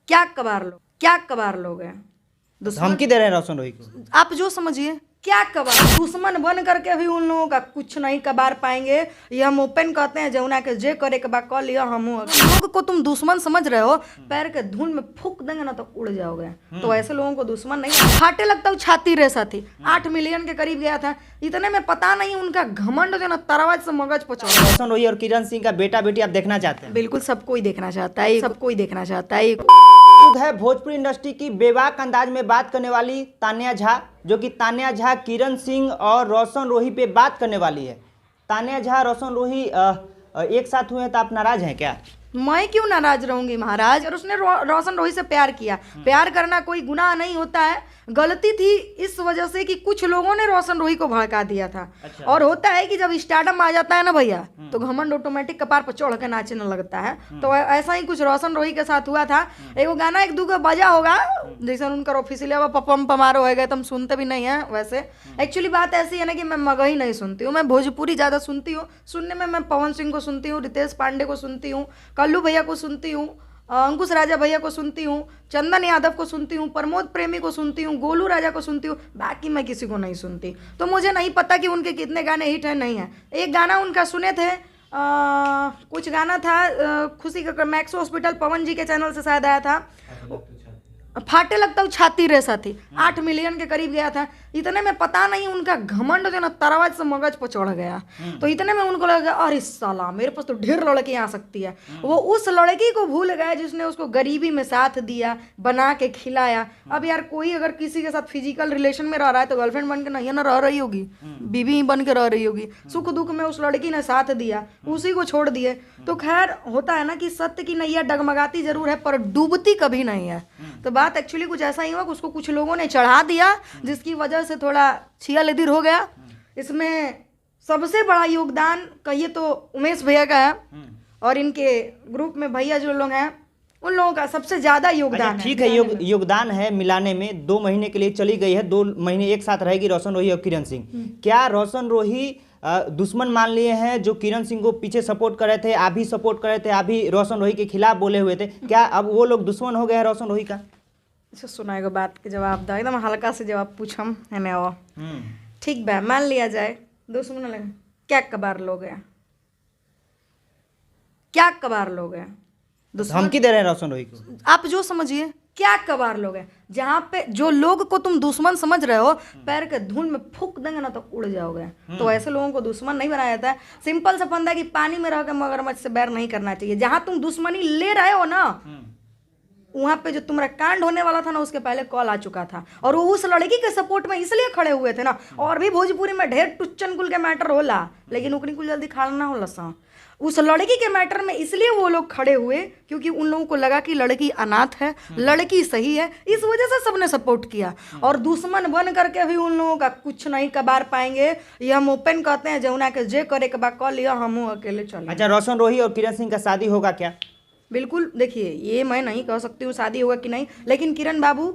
क्या कबार लोग हैं। धमकी दे रहे हैं रोशन रोही को। आप जो समझिए क्या कबार, दुश्मन बन करके भी उन लोगों का कुछ नहीं कबार पाएंगे। ये हम ओपन कहते हैं जमुना के जे करे के बाद कह लिया हम लोग को तुम दुश्मन समझ रहे हो, पैर के धूल में फूक देंगे ना तो उड़ जाओगे। तो ऐसे लोगों को दुश्मन नहीं, फाटे लगता हूँ छाती रे साथी। 8 मिलियन के करीब गया था, इतने में पता नहीं उनका घमंड जो ना तरवाज से मगज पहुंचा। रोशन रोही और किरण सिंह का बेटा बेटी आप देखना चाहते हैं? बिल्कुल, सबको ही देखना चाहता है, सबको ही देखना चाहता है। खुद है भोजपुरी इंडस्ट्री की बेबाक अंदाज में बात करने वाली तान्या झा, जो कि तान्या झा किरण सिंह और रोशन रोही पे बात करने वाली है। तान्या झा रोशन रोही एक साथ हुए हैं तो आप नाराज हैं क्या? मैं क्यों नाराज रहूंगी महाराज। और उसने रोशन रोही से प्यार किया। प्यार करना कोई गुनाह नहीं होता है, गलती थी इस वजह से कि कुछ लोगों ने रोशन रोही को भड़का दिया था। अच्छा। और होता है कि जब स्टारडम आ जाता है ना भैया, तो घमंड ऑटोमेटिक कपार पर चढ़ के नाचने लगता है। तो ऐसा ही कुछ रोशन रोही के साथ हुआ था। एगो गाना एक दूगो बजा होगा, जैसे उनका ऑफिशियल पपम पमारो हो गए, तुम सुनते भी नहीं है। वैसे एक्चुअली बात ऐसी है ना कि मैं मगही नहीं सुनती हूँ, मैं भोजपुरी ज़्यादा सुनती हूँ। सुनने में मैं पवन सिंह को सुनती हूँ, रितेश पांडे को सुनती हूँ, कल्लू भैया को सुनती हूँ, अंकुश राजा भैया को सुनती हूँ, चंदन यादव को सुनती हूँ, प्रमोद प्रेमी को सुनती हूँ, गोलू राजा को सुनती हूँ। बाकी मैं किसी को नहीं सुनती। तो मुझे नहीं पता कि उनके कितने गाने हिट हैं नहीं है। एक गाना उनका सुने थे, कुछ गाना था खुशी का, मैक्स हॉस्पिटल पवन जी के चैनल से शायद आया था, फाटे लगता हूँ छाती रे साथी। 8 मिलियन के करीब गया था, इतने में पता नहीं उनका घमंड जो ना तरवाज से मगज पर चढ़ गया। तो इतने में उनको लगा अरे साला मेरे पास तो ढेर लड़की आ सकती है। वो उस लड़की को भूल गए जिसने उसको गरीबी में साथ दिया, बना के खिलाया। अब यार कोई अगर किसी के साथ फिजिकल रिलेशन में रह रहा है तो गर्लफ्रेंड बन के नहीं ना रह रही होगी, बीवी ही बन के रह रही होगी। सुख दुख में उस लड़की ने साथ दिया, उसी को छोड़ दिए। तो खैर होता है ना कि सत्य की नैया डगमगाती जरूर है पर डूबती कभी नहीं है। तो बात एक्चुअली कुछ ऐसा ही हुआ कि उसको कुछ लोगों ने चढ़ा दिया, जिसकी वजह से थोड़ा छिया लेदिर हो गया। इसमें सबसे बड़ा योगदान कहिए तो उमेश भैया का है, और इनके ग्रुप में भैया जो लोग हैं उन लोगों का सबसे ज्यादा योगदान है। ठीक है, योगदान है मिलाने में। 2 महीने के लिए चली गई है, 2 महीने एक साथ रहेगी रोशन रोही और किरण सिंह। क्या रोशन रोही दुश्मन मान लिए हैं जो किरण सिंह को पीछे सपोर्ट कर रहे थे, आप भी सपोर्ट कर रहे थे, आप भी रोशन रोही के खिलाफ बोले हुए थे, क्या अब वो लोग दुश्मन हो गए हैं रोशन रोही का? अच्छा सुनाएगा बात के जवाब दो, एकदम हल्का से जवाब पूछम है ना। वो ठीक बा, मान लिया जाए दुश्मन लगे, क्या कबार लोग हैं, क्या कबार लोग हैं। धमकी दे रहे हैं रोशन रोही को। आप जो समझिए क्या कबार लोग हैं। जहाँ पे जो लोग को तुम दुश्मन समझ रहे हो, पैर के धूल में फूक देंगे ना तो उड़ जाओगे। तो ऐसे लोगों को दुश्मन नहीं बनाया जाता है। सिंपल सा फंदा कि पानी में रह के मगरमच्छ से बैर नहीं करना चाहिए। जहाँ तुम दुश्मनी ले रहे हो ना, वहां पे जो तुम्हारा कांड होने वाला था ना, उसके पहले कॉल आ चुका था। और वो उस लड़की के सपोर्ट में इसलिए खड़े हुए थे ना। और भी भोजपुरी में ढेर टुच्चन कुल के मैटर होला, लेकिन उकनी कुल जल्दी खाना होला सा। उस लड़की के मैटर में इसलिए वो लोग खड़े हुए क्योंकि उन लोगों को लगा कि लड़की अनाथ है, लड़की सही है, इस वजह से सबने सपोर्ट किया। और दुश्मन बन करके भी उन लोगों का कुछ नहीं कबार पाएंगे। ये हम ओपन कहते हैं जमुना के जे करे के बाद कह लिया हम अकेले चले। अच्छा, रोशन रोही और किरण सिंह का शादी होगा क्या? बिल्कुल, देखिए ये मैं नहीं कह सकती हूँ शादी होगा कि नहीं, लेकिन किरण बाबू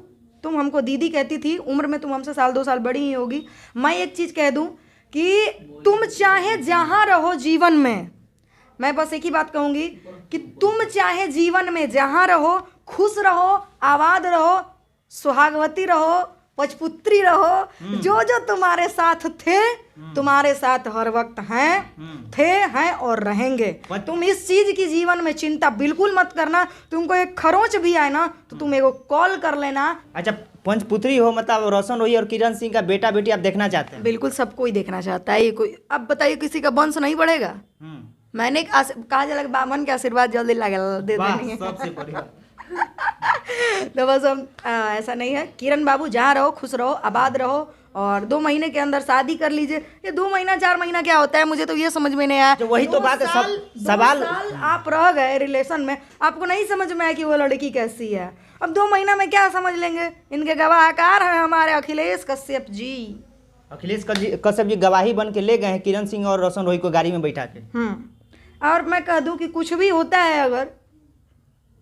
तुम हमको दीदी कहती थी, उम्र में तुम हमसे 1-2 साल बड़ी ही होगी। मैं एक चीज़ कह दूं कि तुम चाहे जहाँ रहो जीवन में, मैं बस एक ही बात कहूँगी कि तुम चाहे जीवन में जहाँ रहो, खुश रहो, आबाद रहो, सुहागवती रहो, पचपुत्री रहो। जो जो तुम्हारे साथ थे तुम्हारे साथ हर वक्त हैं और रहेंगे। तुम इस चीज की जीवन में चिंता बिल्कुल मत करना। तुमको एक खरोंच भी आए ना तो तुम एगो कॉल कर लेना। अच्छा, पंचपुत्री हो मतलब रोशन रोही और किरण सिंह का बेटा बेटी आप देखना चाहते हैं? बिल्कुल, सबको ही देखना चाहता है। ये कोई अब बताइए किसी का वंश नहीं बढ़ेगा? मैंने कहा जला बामन के आशीर्वाद जल्दी लगा दे देंगे। सबसे बढ़िया। तो बस हम ऐसा नहीं है। किरण बाबू जहाँ रहो खुश रहो, आबाद रहो, और 2 महीने के अंदर शादी कर लीजिए। ये 2 महीना 4 महीना क्या होता है, मुझे तो ये समझ में नहीं आया। वही तो बात है, सब सवाल आप रह गए रिलेशन में, आपको नहीं समझ में आया कि वो लड़की कैसी है। अब 2 महीना में क्या समझ लेंगे। इनके गवाहकार हैं हमारे अखिलेश कश्यप जी। अखिलेश कश्यप जी गवाही बन के ले गए हैं किरण सिंह और रोशन रोही को गाड़ी में बैठा के। और मैं कह दूं कि कुछ भी होता है अगर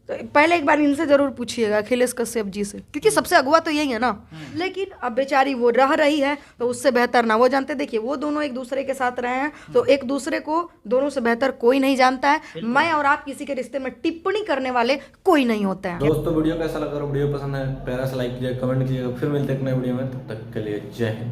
तो पहले एक बार इनसे जरूर पूछिएगा, अखिलेश कश्यप जी से, क्योंकि सबसे अगुआ तो यही है ना। लेकिन अब बेचारी वो रह रही है तो उससे बेहतर ना वो जानते। देखिए वो दोनों एक दूसरे के साथ रहे हैं, तो एक दूसरे को दोनों से बेहतर कोई नहीं जानता है। मैं और आप किसी के रिश्ते में टिप्पणी करने वाले कोई नहीं होते हैं। दोस्तों वीडियो कैसा लगा? वीडियो पसंद है प्यारा सा लाइक कीजिएगा, कमेंट कीजिएगा। फिर मिलते हैं एक नए वीडियो में, तब तक के लिए जय हिंद।